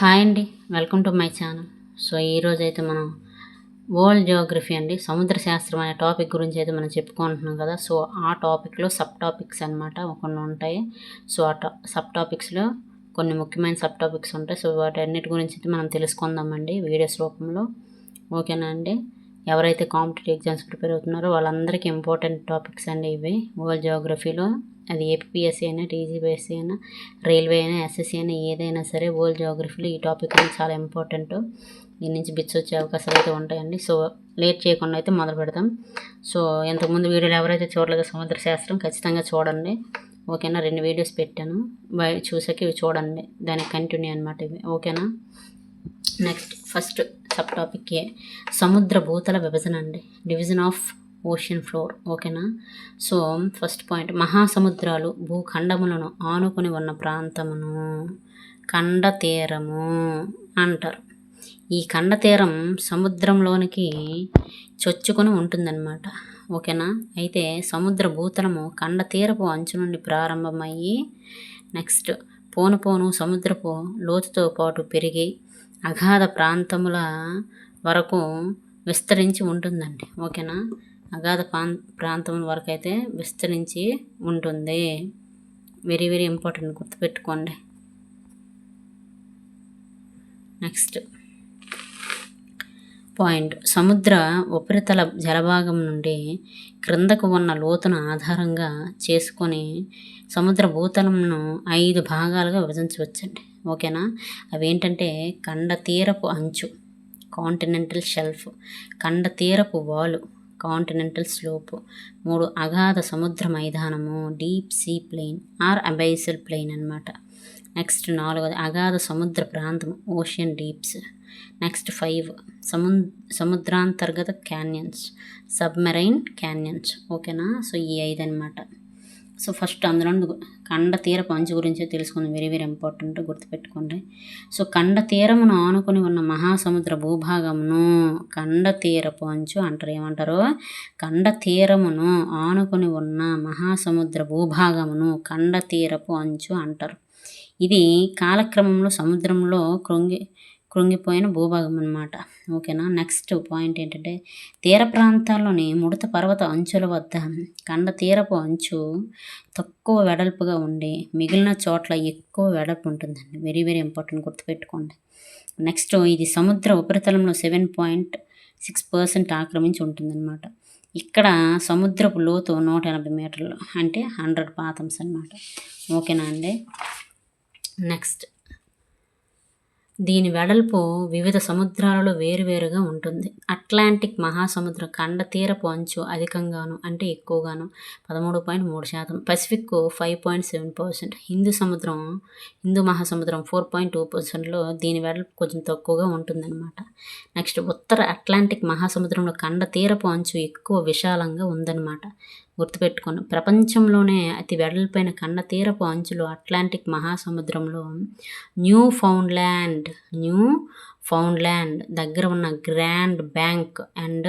Hi అండి, welcome to my channel. So ఈరోజు అయితే మనం వరల్డ్ జియోగ్రఫీ అండి, సముద్ర శాస్త్రం అనే టాపిక్ గురించి అయితే మనం చెప్పుకుంటున్నాం కదా. సో ఆ టాపిక్లో సబ్ టాపిక్స్ అనమాట కొన్ని ఉంటాయి. సో సబ్ టాపిక్స్లో కొన్ని ముఖ్యమైన సబ్ టాపిక్స్ ఉంటాయి. సో వాటి అన్నిటి గురించి అయితే మనం తెలుసుకుందామండి వీడియోస్ రూపంలో. ఓకేనా అండి? ఎవరైతే కాంపిటేటివ్ ఎగ్జామ్స్ ప్రిపేర్ అవుతున్నారో వాళ్ళందరికీ ఇంపార్టెంట్ టాపిక్స్ అండి ఇవి వరల్డ్ జియోగ్రఫీలో. అది ఏపీఎస్సీ అయినా, టీజీపీఎస్సీ అయినా, రైల్వే అయినా, ఎస్ఎస్సీ అయినా, ఏదైనా సరే వరల్డ్ జియోగ్రఫీలో ఈ టాపిక్ అనేది చాలా ఇంపార్టెంట్. దీని నుంచి బిట్స్ వచ్చే అవకాశాలు అయితే ఉంటాయండి. సో లేట్ చేయకుండా అయితే మొదలు పెడతాం. సో ఇంతకుముందు వీడియోలు ఎవరైతే చూడలేదో సముద్ర శాస్త్రం ఖచ్చితంగా చూడండి. ఓకేనా? 2 వీడియోస్ పెట్టాను, చూసాక ఇవి చూడండి, దానికి కంటిన్యూ అనమాట ఇవి. ఓకేనా? నెక్స్ట్ ఫస్ట్ సబ్ టాపిక్ సముద్ర భూతల విభజన అండి, డివిజన్ ఆఫ్ ఓషన్ ఫ్లోర్. ఓకేనా? సో ఫస్ట్ పాయింట్, మహాసముద్రాలు భూఖండములను ఆనుకొని ఉన్న ప్రాంతమును ఖండ తీరము అంటారు. ఈ ఖండ తీరం సముద్రంలోనికి చొచ్చుకొని ఉంటుందన్నమాట. ఓకేనా? అయితే సముద్ర భూతలము ఖండ తీరపు అంచు నుండి ప్రారంభమయ్యి నెక్స్ట్ పోను సముద్రపు లోతుతో పాటు పెరిగి అగాధ ప్రాంతముల వరకు విస్తరించి ఉంటుందండి. ఓకేనా? అగాధ ప్రాంతం వరకు అయితే విస్తరించి ఉంటుంది. వెరీ వెరీ ఇంపార్టెంట్, గుర్తుపెట్టుకోండి. నెక్స్ట్ పాయింట్, సముద్ర ఉపరితల జలభాగం నుండి క్రిందకు ఉన్న లోతును ఆధారంగా చేసుకొని సముద్ర భూతలంను 5 భాగాలుగా విభజించవచ్చండి. ఓకేనా? అవి ఏంటంటే ఖండ తీరపు అంచు, కాంటినెంటల్ షెల్ఫ్, ఖండ తీరపు వాలు, కాంటినెంటల్ స్లోప్, 3 అగాధ సముద్ర మైదానము, deep sea plain or abyssal plain అనమాట. నెక్స్ట్ 4 అగాధ సముద్ర ప్రాంతం, ఓషియన్ డీప్స్. నెక్స్ట్ 5 సముద్రాంతర్గత క్యాన్యన్స్, సబ్మెరైన్ క్యాన్యన్స్. ఓకేనా? సో ఈ 5 అనమాట. సో ఫస్ట్ అందులో ఖండ తీరపు అంచు గురించి తెలుసుకుందాం. వెరీ వెరీ ఇంపార్టెంట్, గుర్తుపెట్టుకోండి. సో ఖండ తీరమును ఆనుకొని ఉన్న మహాసముద్ర భూభాగమును ఖండ తీరపు అంచు అంటారు. ఏమంటారు? ఖండ తీరమును ఆనుకొని ఉన్న మహాసముద్ర భూభాగమును ఖండ తీరపు అంచు అంటారు. ఇది కాలక్రమంలో సముద్రంలో కృంగిపోయిన భూభాగం అనమాట. ఓకేనా? నెక్స్ట్ పాయింట్ ఏంటంటే తీర ప్రాంతాల్లోని ముడత పర్వత అంచుల వద్ద ఖండ తీరపు అంచు తక్కువ వెడల్పుగా ఉండి మిగిలిన చోట్ల ఎక్కువ వెడల్పు ఉంటుందండి. వెరీ వెరీ ఇంపార్టెంట్, గుర్తుపెట్టుకోండి. నెక్స్ట్ ఇది సముద్ర ఉపరితలంలో 7.6% ఆక్రమించి ఉంటుందన్నమాట. ఇక్కడ సముద్రపు లోతు 180 మీటర్లు, అంటే 100 పాతమ్స్ అనమాట. ఓకేనా అండి? నెక్స్ట్ దీని వెడల్పు వివిధ సముద్రాలలో వేరువేరుగా ఉంటుంది. అట్లాంటిక్ మహాసముద్ర ఖండ తీరపు అంచు అధికంగాను, అంటే ఎక్కువగాను 13.3%, పసిఫిక్ 5.7%, హిందూ మహాసముద్రం 4.2%లో దీని వెడల్పు కొంచెం తక్కువగా ఉంటుందన్నమాట. నెక్స్ట్ ఉత్తర అట్లాంటిక్ మహాసముద్రంలో ఖండ తీరపు అంచు ఎక్కువ విశాలంగా ఉందన్నమాట. గుర్తుపెట్టుకోండి. ప్రపంచంలోనే అతి వెడల్పైన ఖండ తీరపు అంచులు అట్లాంటిక్ మహాసముద్రంలో న్యూ ఫౌండ్లాండ్ దగ్గర ఉన్న గ్రాండ్ బ్యాంక్ అండ్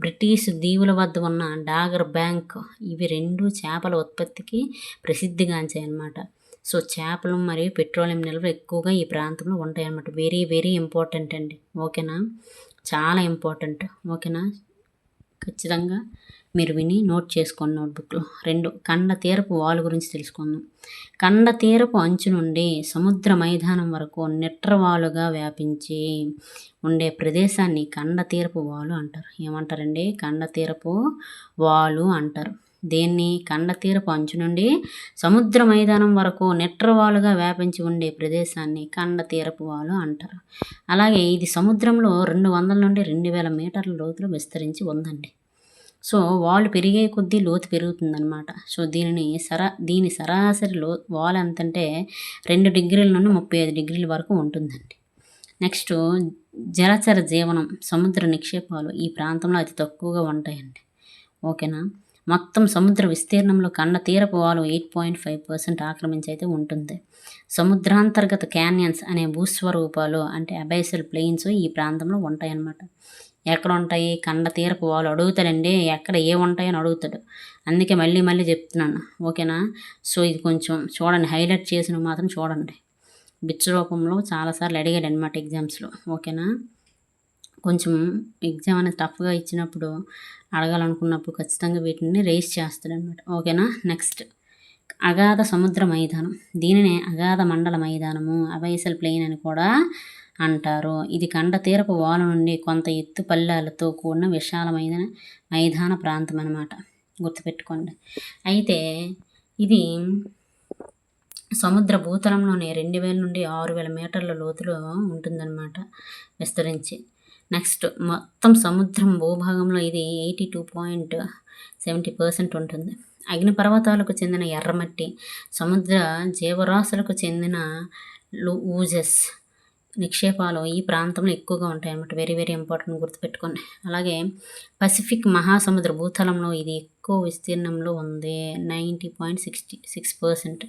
బ్రిటిష్ దీవుల వద్ద ఉన్న డాగర్ బ్యాంక్, ఇవి 2 చేపల ఉత్పత్తికి ప్రసిద్ధిగాంచాయి అన్నమాట. సో చేపలు మరియు పెట్రోలియం నిల్వలు ఎక్కువగా ఈ ప్రాంతంలో ఉంటాయి అన్నమాట. వెరీ వెరీ ఇంపార్టెంట్ అండి. ఓకేనా? చాలా ఇంపార్టెంట్. ఓకేనా? ఖచ్చితంగా మీరు విని నోట్ చేసుకోండి నోట్బుక్లో. 2 ఖండ తీరపు వాలు గురించి తెలుసుకుందాం. ఖండ తీరపు అంచు నుండి సముద్ర మైదానం వరకు నిట్రవాలుగా వ్యాపించి ఉండే ప్రదేశాన్ని ఖండ తీరపు వాలు అంటారు. ఏమంటారండి? ఖండ తీరపు వాలు అంటారు. దేన్ని? ఖండ తీరపు అంచు నుండి సముద్ర మైదానం వరకు నిట్రవాలుగా వ్యాపించి ఉండే ప్రదేశాన్ని ఖండ తీరపు వాలు అంటారు. అలాగే ఇది సముద్రంలో 200 నుండి 2000 మీటర్ల లోతులో విస్తరించి ఉందండి. సో వాల్ పెరిగే కొద్దీ లోతు పెరుగుతుందన్నమాట. సో దీని సరాసరి వాల్ ఎంతంటే 2 డిగ్రీల నుండి 35 డిగ్రీల వరకు ఉంటుందండి. నెక్స్ట్ జలచర జీవనం, సముద్ర నిక్షేపాలు ఈ ప్రాంతంలో అతి తక్కువగా ఉంటాయండి. ఓకేనా? మొత్తం సముద్ర విస్తీర్ణంలో ఖండ తీరపు వాలు 8.5% ఆక్రమించి అయితే ఉంటుంది. సముద్రాంతర్గత క్యాన్యన్స్ అనే భూస్వరూపాలు, అంటే అబైసల్ ప్లెయిన్స్ ఈ ప్రాంతంలో ఉంటాయన్నమాట. ఎక్కడ ఉంటాయి? ఖండ తీరపు వాలు. అడుగుతాడండి ఎక్కడ ఉంటాయని అడుగుతాడు, అందుకే మళ్ళీ చెప్తున్నాను. ఓకేనా? సో ఇది కొంచెం చూడండి, హైలైట్ చేసిన మాత్రం చూడండి. బిట్స్ రూపంలో చాలాసార్లు అడిగాడు అనమాట ఎగ్జామ్స్లో. ఓకేనా, కొంచెం ఎగ్జామ్ అనేది టఫ్గా ఇచ్చినప్పుడు అడగాలనుకున్నప్పుడు ఖచ్చితంగా వీటిని రేస్ చేస్తాడనమాట. ఓకేనా, నెక్స్ట్ అగాధ సముద్ర మైదానం. దీనినే అగాధ మండల మైదానము, అబైసల్ ప్లెయిన్ అని కూడా అంటారు. ఇది కండ తీరపు వాల నుండి కొంత ఎత్తు పల్లెలతో కూడిన విశాలమైన మైదాన ప్రాంతం అన్నమాట. గుర్తుపెట్టుకోండి. అయితే ఇది సముద్ర భూతలంలోనే 2000 నుండి 6000 మీటర్ల లోతులో ఉంటుందన్నమాట విస్తరించి. నెక్స్ట్ మొత్తం సముద్రం భూభాగంలో ఇది 82.70% ఉంటుంది. అగ్నిపర్వతాలకు చెందిన ఎర్రమట్టి, సముద్ర జీవరాశులకు చెందిన ఊజెస్ నిక్షేపాలు ఈ ప్రాంతంలో ఎక్కువగా ఉంటాయి అన్నమాట. వెరీ వెరీ ఇంపార్టెంట్, గుర్తుపెట్టుకోండి. అలాగే పసిఫిక్ మహాసముద్ర భూతలంలో ఇది ఎక్కువ విస్తీర్ణంలో ఉంది, 90.66%.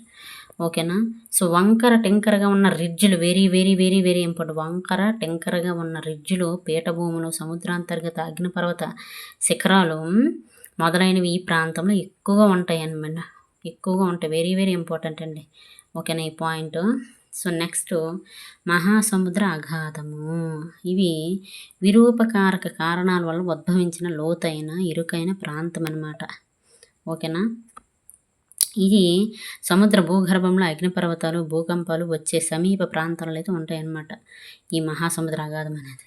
ఓకేనా, సో వంకర టెంకరగా ఉన్న రిడ్జులు very very very very important. వంకర టెంకరగా ఉన్న రిడ్జులు, పీఠభూములు, సముద్రాంతర్గత అగ్నిపర్వత శిఖరాలు మొదలైనవి ఈ ప్రాంతంలో ఎక్కువగా ఉంటాయి అన్నమాట. ఎక్కువగా ఉంటాయి, వెరీ వెరీ ఇంపార్టెంట్ అండి. ఓకేనా ఈ పాయింట్. సో నెక్స్ట్ మహాసముద్ర అగాధము. ఇవి విరూపకారక కారణాల వల్ల ఉద్భవించిన లోతైన ఇరుకైన ప్రాంతం అన్నమాట. ఓకేనా, ఇది సముద్ర భూగర్భంలో అగ్నిపర్వతాలు, భూకంపాలు వచ్చే సమీప ప్రాంతాలలో అయితే ఉంటాయన్నమాట ఈ మహాసముద్ర అగాధం అనేది.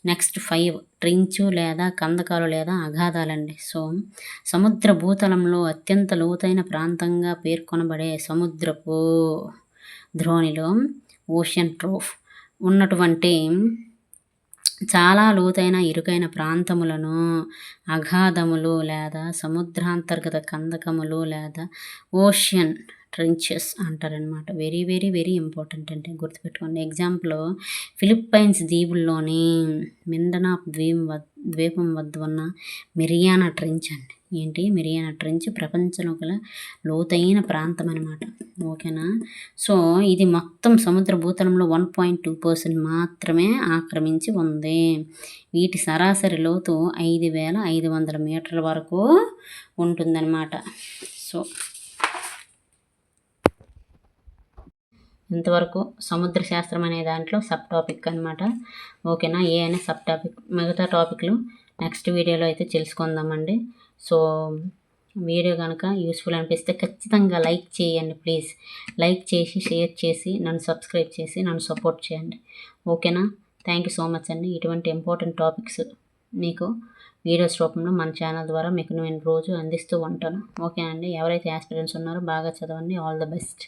నెక్స్ట్ 5 ట్రించు లేదా కందకాలు లేదా అగాధాలండి. సో సముద్ర భూతలంలో అత్యంత లోతైన ప్రాంతంగా పేర్కొనబడే సముద్రపు ద్రోణిలో ఓషన్ ట్రోఫ్ ఉన్నటువంటి చాలా లోతైన ఇరుకైన ప్రాంతములను అగాధములు లేదా సముద్రాంతర్గత కందకములు లేదా ఓషన్ ట్రెంచెస్ అంటారనమాట. వెరీ వెరీ వెరీ ఇంపార్టెంట్ అంటే గుర్తుపెట్టుకోండి. ఎగ్జాంపుల్ ఫిలిప్పైన్స్ దీవుల్లోని మిండనాప్ ద్వీపం వద్ద ఉన్న మెరియానా ట్రెంచ్ అండి. ఏంటి మెరియానా ట్రెంచ్ ప్రపంచంలో గల లోతైన ప్రాంతం అనమాట. ఓకేనా, సో ఇది మొత్తం సముద్ర భూతలంలో 1.2% మాత్రమే ఆక్రమించి ఉంది. వీటి సరాసరి లోతు 5500 మీటర్ల వరకు ఉంటుందన్నమాట. సో ఇంతవరకు సముద్ర శాస్త్రం అనే దాంట్లో సబ్ టాపిక్ అనమాట. ఓకేనా, ఏ అనే సబ్ టాపిక్. మిగతా టాపిక్లు నెక్స్ట్ వీడియోలో అయితే తెలుసుకుందామండి. సో వీడియో కనుక యూస్ఫుల్ అనిపిస్తే ఖచ్చితంగా లైక్ చేయండి ప్లీజ్. లైక్ చేసి షేర్ చేసి నన్ను సబ్స్క్రైబ్ చేసి నన్ను సపోర్ట్ చేయండి. ఓకేనా, థ్యాంక్ యూ సో మచ్ అండి. ఇటువంటి ఇంపార్టెంట్ టాపిక్స్ మీకు వీడియోస్ రూపంలో మన ఛానల్ ద్వారా మీకు నేను రోజు అందిస్తూ ఉంటాను. ఓకే అండి, ఎవరైతే ఆస్పిరెంట్స్ ఉన్నారో బాగా చదవండి. All the best.